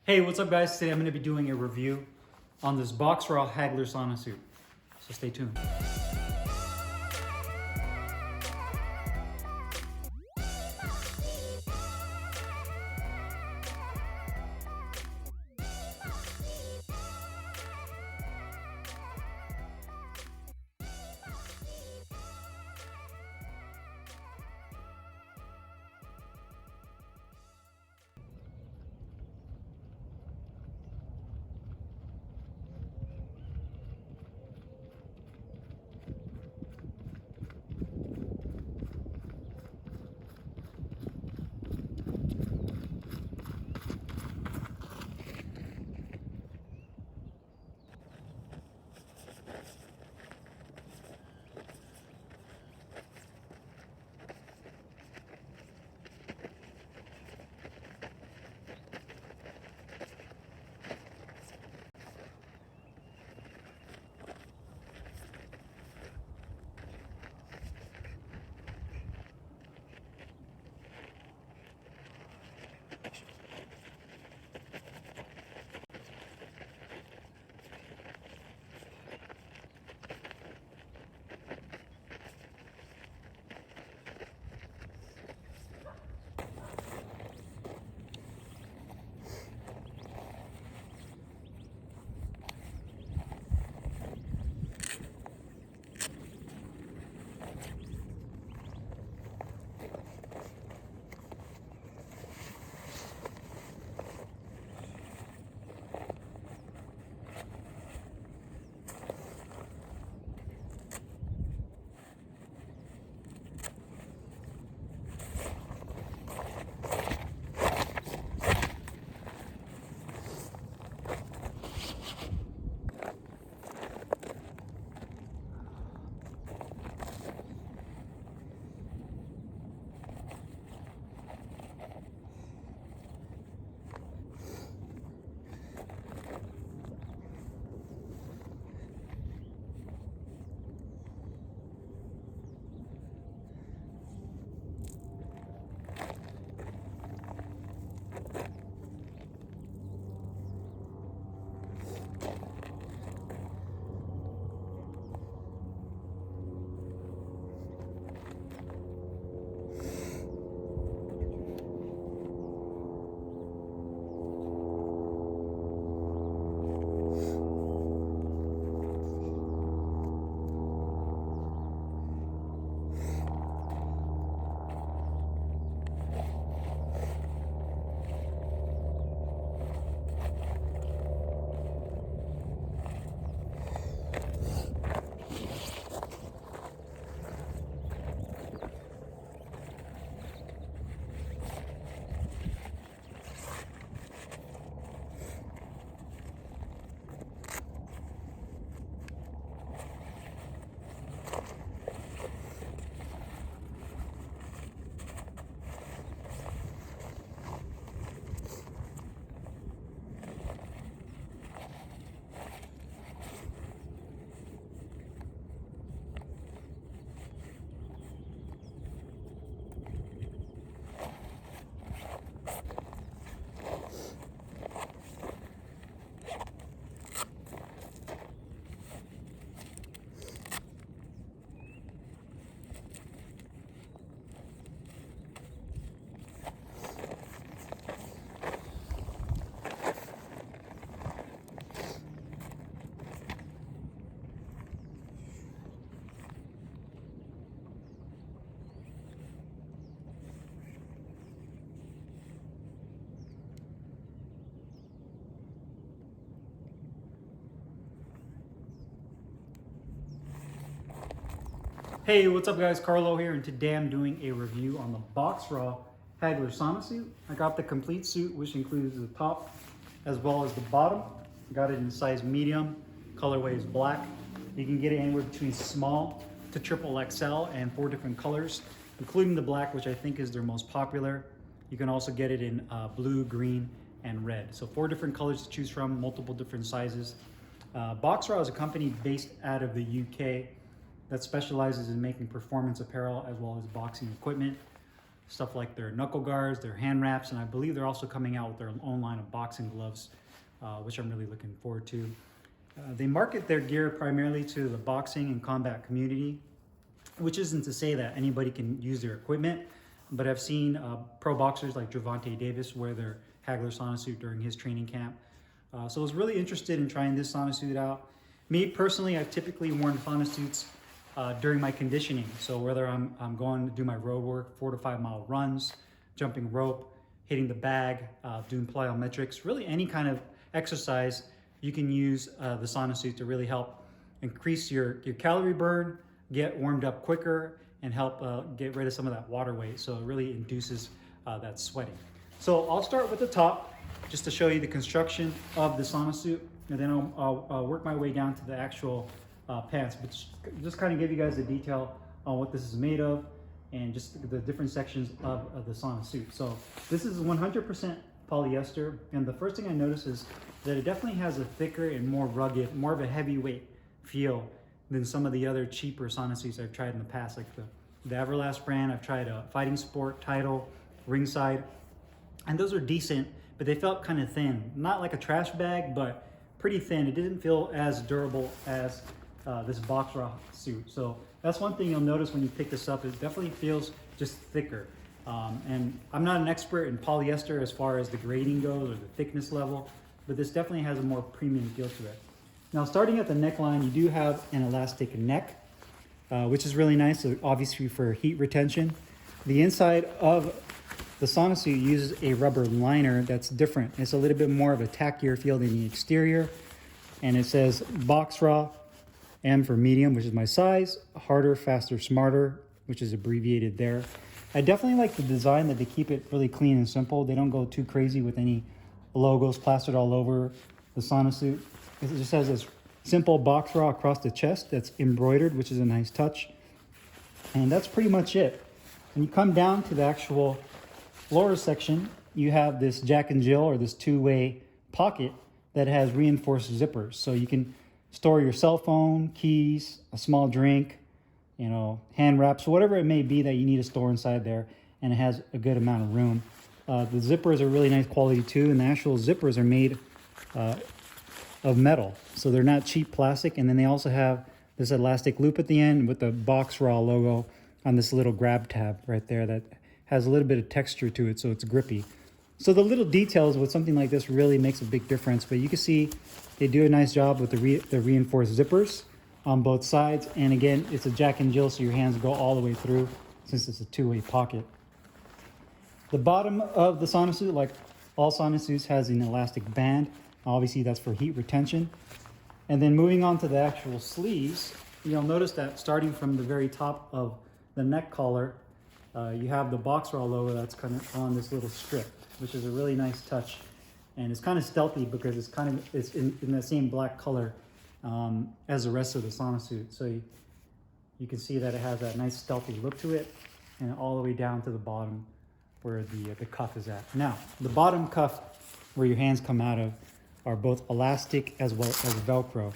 Hey, what's up guys? Today I'm going to be doing a review on this Boxraw Hagler Sauna Suit. So stay tuned. Hey, what's up guys? Carlo here, and today I'm doing a review on the Boxraw Hagler Sauna Suit. I got the complete suit, which includes the top as well as the bottom. Got it in size medium, colorway is black. You can get it anywhere between small to triple XL and 4 different colors, including the black, which I think is their most popular. You can also get it in blue, green, and red. So 4 different colors to choose from, multiple different sizes. Boxraw is a company based out of the UK that specializes in making performance apparel as well as boxing equipment. stuff like their knuckle guards, their hand wraps, and I believe they're also coming out with their own line of boxing gloves, which I'm really looking forward to. They market their gear primarily to the boxing and combat community, which isn't to say that anybody can use their equipment, but I've seen pro boxers like Gervonta Davis wear their Hagler Sauna Suit during his training camp. So I was really interested in trying this sauna suit out. Me personally, I've typically worn sauna suits during my conditioning. So whether I'm going to do my road work, 4 to 5 mile runs, jumping rope, hitting the bag, doing plyometrics, really any kind of exercise, you can use the sauna suit to really help increase your calorie burn, get warmed up quicker, and help get rid of some of that water weight. So it really induces that sweating. So I'll start with the top just to show you the construction of the sauna suit, and then I'll work my way down to the actual pants, but just kind of give you guys the detail on what this is made of and just the different sections of the sauna suit. So this is 100% polyester, and the first thing I notice is that it definitely has a thicker and more rugged, more of a heavyweight feel than some of the other cheaper sauna suits I've tried in the past, like the Everlast brand. I've tried Fighting Sport, Title, Ringside, and those are decent, but they felt kind of thin. Not like a trash bag, but pretty thin. It didn't feel as durable as this Boxraw suit. So that's one thing you'll notice when you pick this up. It definitely feels just thicker. And I'm not an expert in polyester as far as the grading goes or the thickness level, but this definitely has a more premium feel to it. Now, starting at the neckline, you do have an elastic neck, which is really nice, so obviously for heat retention. The inside of the sauna suit uses a rubber liner that's different. It's a little bit more of a tackier feel than the exterior. And it says Boxraw, M for medium, which is my size, harder, faster, smarter, which is abbreviated there. I definitely like the design that they keep it really clean and simple. They don't go too crazy with any logos plastered all over the sauna suit. It just has this simple Boxraw across the chest that's embroidered, which is a nice touch. And that's pretty much it. When you come down to the actual lower section, you have this Jack and Jill, or this two-way pocket that has reinforced zippers. So you can store your cell phone, keys, a small drink, you know, hand wraps, whatever it may be that you need to store inside there, and it has a good amount of room. The zippers are really nice quality too, and the actual zippers are made of metal, so they're not cheap plastic. And then they also have this elastic loop at the end with the Boxraw logo on this little grab tab right there that has a little bit of texture to it, so it's grippy. So the little details with something like this really makes a big difference, but you can see they do a nice job with the reinforced zippers on both sides. And again, it's a Jack and Jill, so your hands go all the way through since it's a two-way pocket. The bottom of the sauna suit, like all sauna suits, has an elastic band. Obviously that's for heat retention. And then moving on to the actual sleeves, you'll notice that starting from the very top of the neck collar, you have the Boxraw logo that's kind of on this little strip, which is a really nice touch. And it's kind of stealthy because it's in the same black color as the rest of the sauna suit. So you can see that it has that nice stealthy look to it, and all the way down to the bottom where the cuff is at. Now, the bottom cuff where your hands come out of are both elastic as well as Velcro.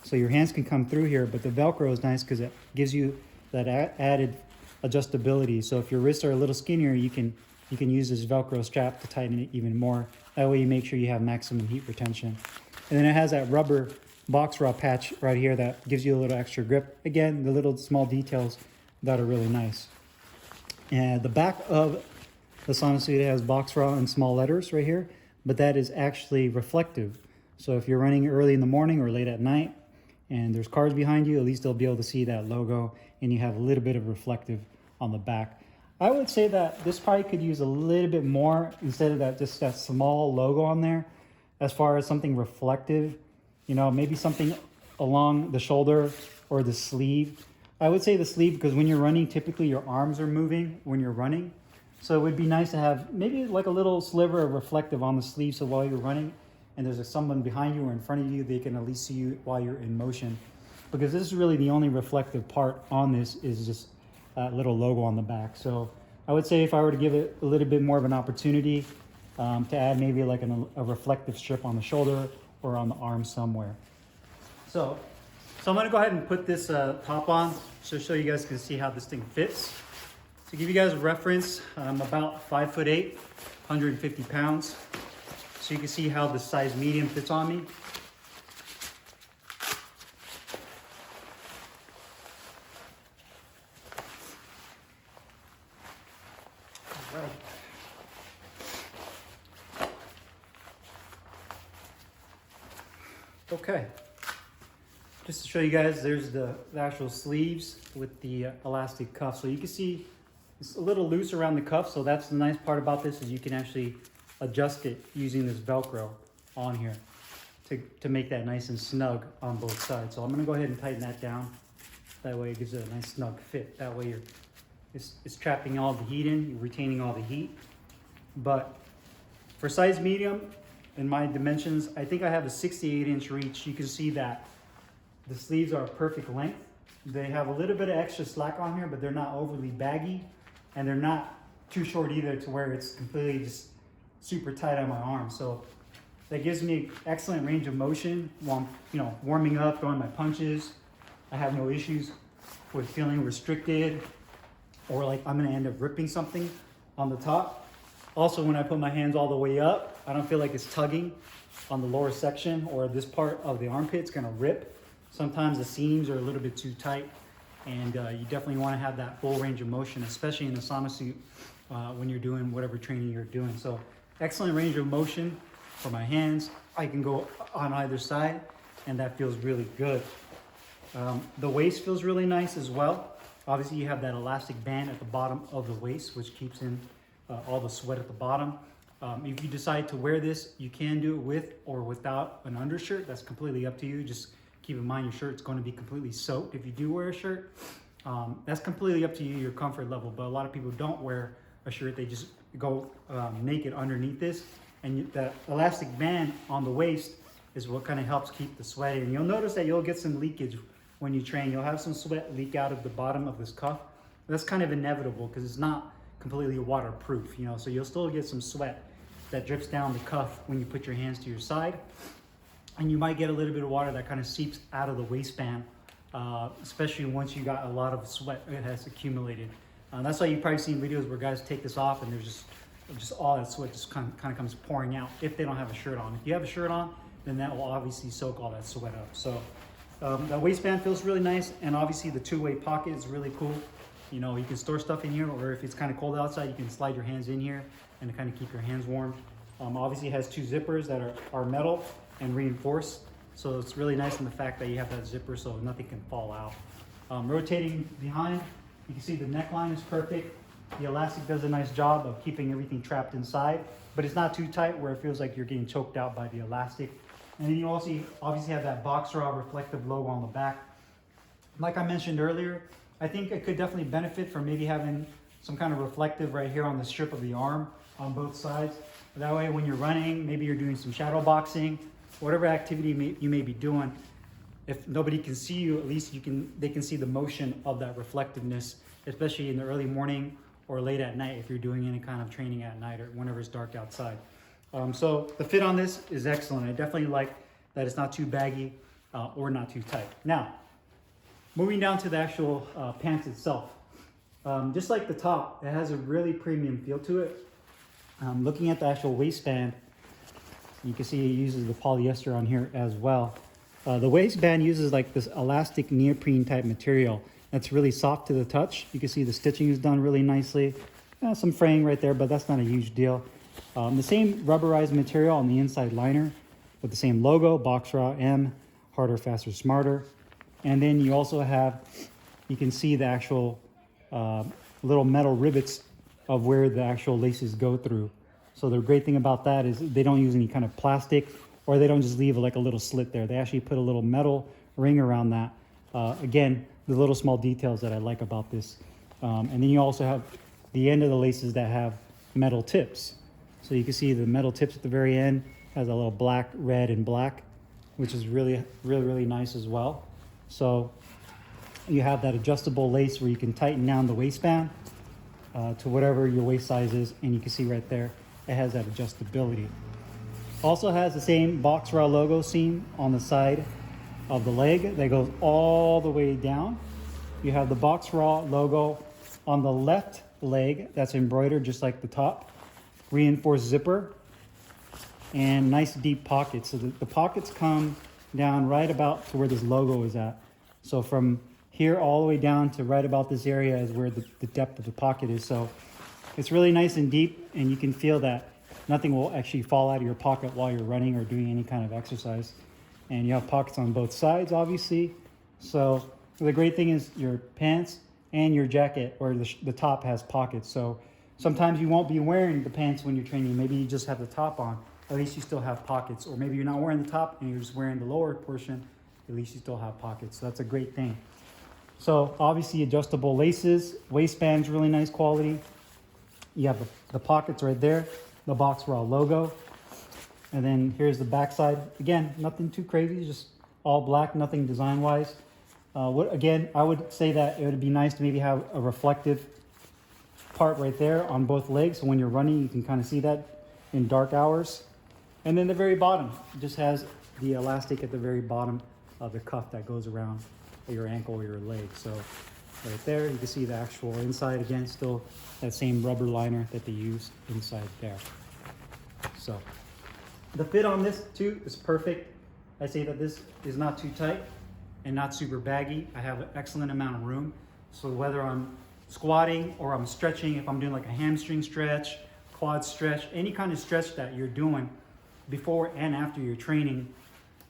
So your hands can come through here, but the Velcro is nice because it gives you that added adjustability. So if your wrists are a little skinnier, you can use this Velcro strap to tighten it even more. That way you make sure you have maximum heat retention. And then it has that rubber Boxraw patch right here that gives you a little extra grip. Again, the little small details that are really nice. And the back of the sauna suit has Boxraw in small letters right here, but that is actually reflective. So if you're running early in the morning or late at night and there's cars behind you, at least they'll be able to see that logo, and you have a little bit of reflective on the back. I would say that this probably could use a little bit more instead of that just that small logo on there, as far as something reflective, you know, maybe something along the shoulder or the sleeve. I would say the sleeve because when you're running, typically your arms are moving when you're running. So it would be nice to have maybe like a little sliver of reflective on the sleeve, so while you're running and there's someone behind you or in front of you, they can at least see you while you're in motion. Because this is really the only reflective part on this is just that little logo on the back. So I would say if I were to give it a little bit more of an opportunity to add maybe like a reflective strip on the shoulder or on the arm somewhere. So I'm gonna go ahead and put this top on so you guys can see how this thing fits. So To give you guys a reference, I'm about 5'8", 150 pounds. So you can see how the size medium fits on me. All right. Okay, just to show you guys, there's the actual sleeves with the elastic cuff. So you can see it's a little loose around the cuff. So that's the nice part about this, is you can actually adjust it using this Velcro on here to make that nice and snug on both sides. So I'm gonna go ahead and tighten that down. That way it gives it a nice snug fit. That way it's trapping all the heat in, you're retaining all the heat. But for size medium, in my dimensions, I think I have a 68-inch reach. You can see that the sleeves are a perfect length. They have a little bit of extra slack on here, but they're not overly baggy, and they're not too short either to where it's completely just super tight on my arm. So that gives me excellent range of motion while I'm, warming up, throwing my punches. I have no issues with feeling restricted or like I'm gonna end up ripping something on the top. Also, when I put my hands all the way up, I don't feel like it's tugging on the lower section, or this part of the armpit's gonna rip. Sometimes the seams are a little bit too tight, and you definitely wanna have that full range of motion, especially in the sauna suit when you're doing whatever training you're doing. So excellent range of motion for my hands. I can go on either side, and that feels really good. The waist feels really nice as well. Obviously, you have that elastic band at the bottom of the waist, which keeps in all the sweat at the bottom. If you decide to wear this, you can do it with or without an undershirt. That's completely up to you. Just keep in mind your shirt's going to be completely soaked if you do wear a shirt. That's completely up to you, your comfort level. But a lot of people don't wear a shirt. They just go naked underneath this. And that elastic band on the waist is what kind of helps keep the sweat in. You'll notice that you'll get some leakage when you train. You'll have some sweat leak out of the bottom of this cuff. That's kind of inevitable because it's not completely waterproof, so you'll still get some sweat that drips down the cuff when you put your hands to your side, and you might get a little bit of water that kind of seeps out of the waistband, especially once you got a lot of sweat that has accumulated. That's why you've probably seen videos where guys take this off and there's just all that sweat just kind of comes pouring out if they don't have a shirt on. If you have a shirt on, then that will obviously soak all that sweat up. So that waistband feels really nice, and obviously the two-way pocket is really cool. You can store stuff in here, or if it's kind of cold outside, you can slide your hands in here and kind of keep your hands warm. Obviously it has two zippers that are metal and reinforced. So it's really nice in the fact that you have that zipper so nothing can fall out. Rotating behind, you can see the neckline is perfect. The elastic does a nice job of keeping everything trapped inside, but it's not too tight where it feels like you're getting choked out by the elastic. And then you also obviously have that Boxraw reflective logo on the back. Like I mentioned earlier, I think it could definitely benefit from maybe having some kind of reflective right here on the strip of the arm on both sides. That way when you're running, maybe you're doing some shadow boxing, whatever activity you may be doing, if nobody can see you, at least they can see the motion of that reflectiveness, especially in the early morning or late at night if you're doing any kind of training at night or whenever it's dark outside. So the fit on this is excellent. I definitely like that it's not too baggy or not too tight. Now, moving down to the actual pants itself. Just like the top, it has a really premium feel to it. Looking at the actual waistband, you can see it uses the polyester on here as well. The waistband uses like this elastic neoprene type material that's really soft to the touch. You can see the stitching is done really nicely. Some fraying right there, but that's not a huge deal. The same rubberized material on the inside liner with the same logo, Boxraw M, harder, faster, smarter. And then you also have, you can see the actual little metal rivets of where the actual laces go through. So the great thing about that is they don't use any kind of plastic, or they don't just leave like a little slit there. They actually put a little metal ring around that. Again, the little small details that I like about this. And then you also have the end of the laces that have metal tips. So you can see the metal tips at the very end has a little black, red, and black, which is really, really, really nice as well. So you have that adjustable lace where you can tighten down the waistband to whatever your waist size is, and you can see right there, it has that adjustability. Also has the same Boxraw logo seam on the side of the leg that goes all the way down. You have the Boxraw logo on the left leg that's embroidered just like the top, reinforced zipper, and nice deep pockets. So the pockets come down right about to where this logo is at. So from here all the way down to right about this area is where the depth of the pocket is. So it's really nice and deep, and you can feel that nothing will actually fall out of your pocket while you're running or doing any kind of exercise. And you have pockets on both sides, obviously. So the great thing is your pants and your jacket, or the top, has pockets. So sometimes you won't be wearing the pants when you're training. Maybe you just have the top on. At least you still have pockets. Or maybe you're not wearing the top and you're just wearing the lower portion. At least you still have pockets. So that's a great thing. So obviously adjustable laces. Waistband's really nice quality. You have the pockets right there. The Boxraw logo. And then here's the backside. Again, nothing too crazy, just all black, nothing design-wise. Again, I would say that it would be nice to maybe have a reflective part right there on both legs. So when you're running, you can kind of see that in dark hours. And then the very bottom just has the elastic at the very bottom of the cuff that goes around your ankle or your leg. So right there, you can see the actual inside. Again, still that same rubber liner that they use inside there. So the fit on this too is perfect. I say that this is not too tight and not super baggy. I have an excellent amount of room. So whether I'm squatting or I'm stretching, if I'm doing like a hamstring stretch, quad stretch, any kind of stretch that you're doing before and after your training,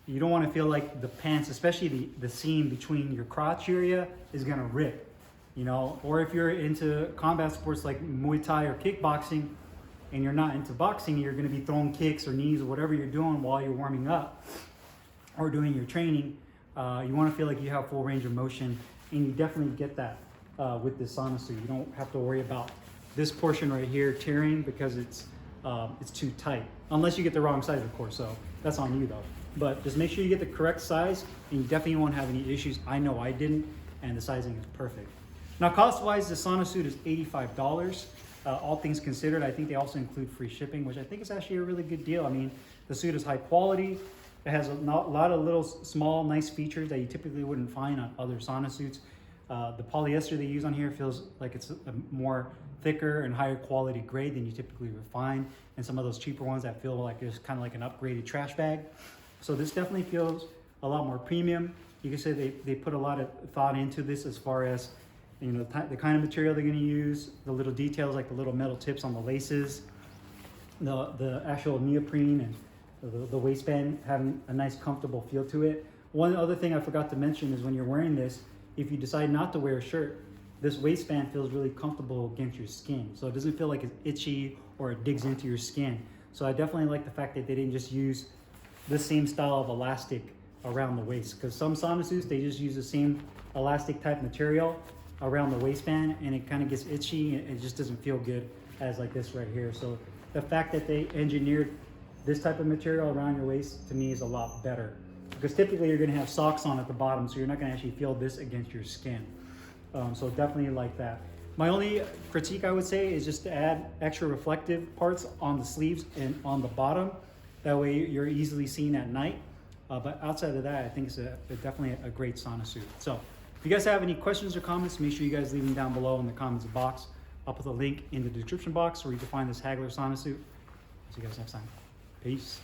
you don't want to feel like the pants, especially the seam between your crotch area, is gonna rip, you know? Or if you're into combat sports like Muay Thai or kickboxing, and you're not into boxing, you're going to be throwing kicks or knees or whatever you're doing while you're warming up or doing your training. You want to feel like you have full range of motion, and you definitely get that with this sauna suit. You don't have to worry about this portion right here tearing because it's too tight, unless you get the wrong size, of course. So that's on you though. But just make sure you get the correct size, and you definitely won't have any issues. I know I didn't, and the sizing is perfect. Now, cost-wise, the sauna suit is $85. All things considered, I think they also include free shipping, which I think is actually a really good deal. I mean, the suit is high quality. It has a lot of little small, nice features that you typically wouldn't find on other sauna suits. The polyester they use on here feels like it's a more thicker and higher quality grade than you typically would find, and some of those cheaper ones that feel like it's kind of like an upgraded trash bag. So this definitely feels a lot more premium. You can say they put a lot of thought into this as far as, you know, the kind of material they're going to use, the little details like the little metal tips on the laces, the actual neoprene, and the waistband having a nice comfortable feel to it. One other thing I forgot to mention is when you're wearing this, if you decide not to wear a shirt, this waistband feels really comfortable against your skin. So it doesn't feel like it's itchy or it digs into your skin. So I definitely like the fact that they didn't just use the same style of elastic around the waist, because some sauna suits, they just use the same elastic type material around the waistband, and it kind of gets itchy and it just doesn't feel good as like this right here. So the fact that they engineered this type of material around your waist, to me, is a lot better, because typically you're going to have socks on at the bottom, so you're not going to actually feel this against your skin. So definitely like that. My only critique, I would say, is just to add extra reflective parts on the sleeves and on the bottom. That way you're easily seen at night. But outside of that, I think it's definitely a great sauna suit. So if you guys have any questions or comments, make sure you guys leave them down below in the comments box. I'll put the link in the description box where you can find this Hagler Sauna Suit. See you guys next time. Peace.